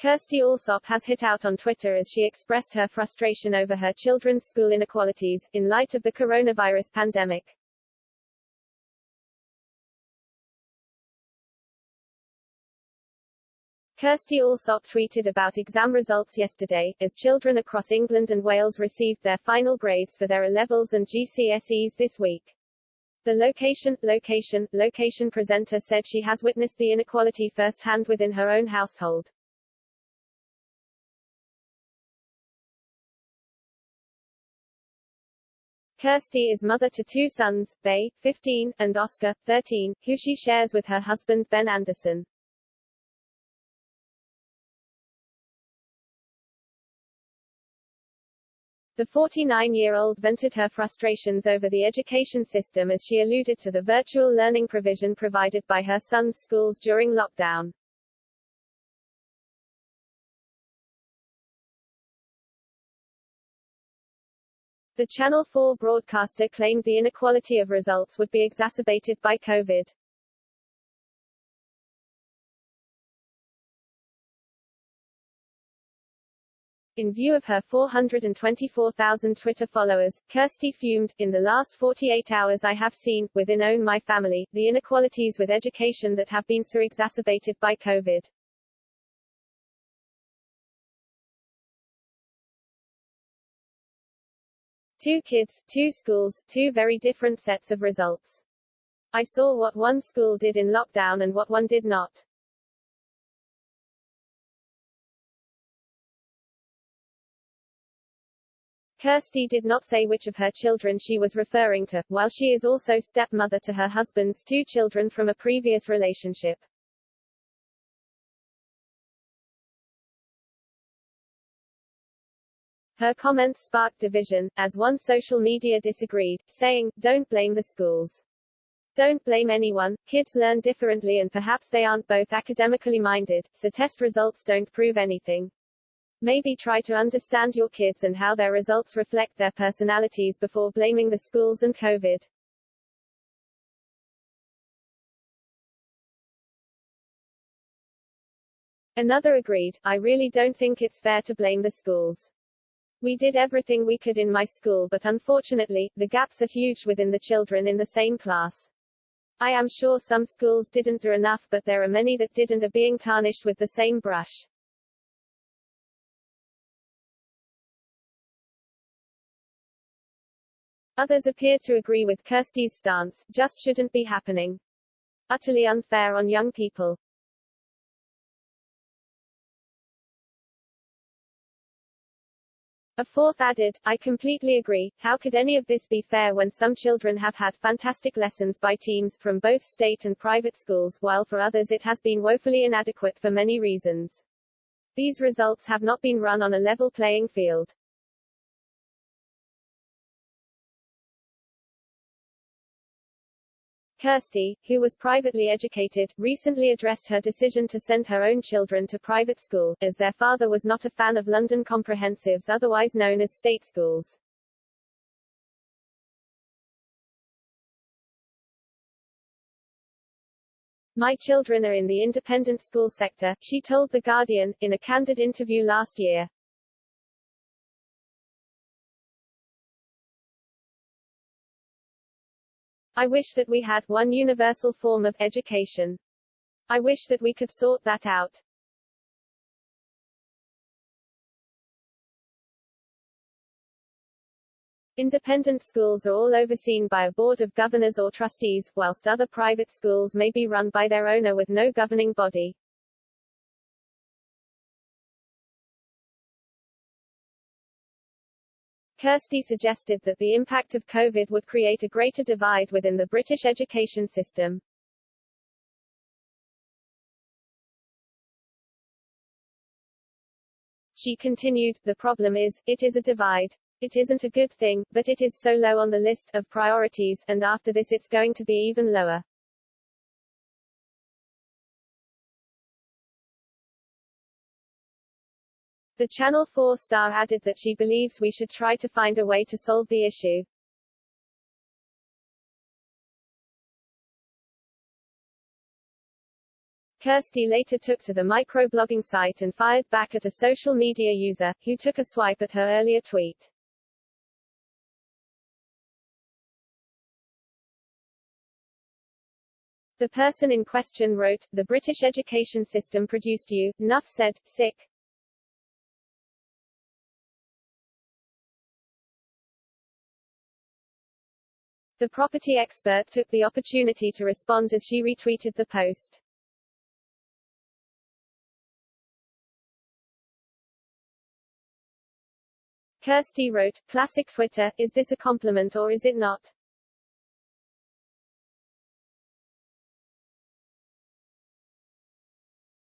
Kirstie Allsopp has hit out on Twitter as she expressed her frustration over her children's school inequalities, in light of the coronavirus pandemic. Kirstie Allsopp tweeted about exam results yesterday, as children across England and Wales received their final grades for their A-levels and GCSEs this week. The location presenter said she has witnessed the inequality firsthand within her own household. Kirstie is mother to two sons, Bay, 15, and Oscar, 13, who she shares with her husband Ben Anderson. The 49-year-old vented her frustrations over the education system as she alluded to the virtual learning provision provided by her son's schools during lockdown. The Channel 4 broadcaster claimed the inequality of results would be exacerbated by COVID. In view of her 424,000 Twitter followers, Kirstie fumed, "In the last 48 hours I have seen, within my family, the inequalities with education that have been so exacerbated by COVID. Two kids, two schools, two very different sets of results. I saw what one school did in lockdown and what one did not." Kirstie did not say which of her children she was referring to, while she is also stepmother to her husband's two children from a previous relationship. Her comments sparked division, as one social media disagreed, saying, "Don't blame the schools. Don't blame anyone, kids learn differently and perhaps they aren't both academically minded, so test results don't prove anything. Maybe try to understand your kids and how their results reflect their personalities before blaming the schools and COVID." Another agreed, "I really don't think it's fair to blame the schools. We did everything we could in my school but unfortunately, the gaps are huge within the children in the same class. I am sure some schools didn't do enough but there are many that did and are being tarnished with the same brush." Others appeared to agree with Kirstie's stance, "Just shouldn't be happening. Utterly unfair on young people." A fourth added, "I completely agree, how could any of this be fair when some children have had fantastic lessons by teams from both state and private schools while for others it has been woefully inadequate for many reasons. These results have not been run on a level playing field." Kirstie, who was privately educated, recently addressed her decision to send her own children to private school, as their father was not a fan of London comprehensives, otherwise known as state schools. "My children are in the independent school sector," she told The Guardian, in a candid interview last year. "I wish that we had one universal form of education. I wish that we could sort that out. Independent schools are all overseen by a board of governors or trustees, whilst other private schools may be run by their owner with no governing body." Kirstie suggested that the impact of COVID would create a greater divide within the British education system. She continued, "The problem is, it is a divide. It isn't a good thing, but it is so low on the list of priorities, and after this it's going to be even lower." The Channel 4 star added that she believes we should try to find a way to solve the issue. Kirstie later took to the microblogging site and fired back at a social media user, who took a swipe at her earlier tweet. The person in question wrote, "The British education system produced you, Nuff said, sick." The property expert took the opportunity to respond as she retweeted the post. Kirstie wrote, "Classic Twitter, is this a compliment or is it not?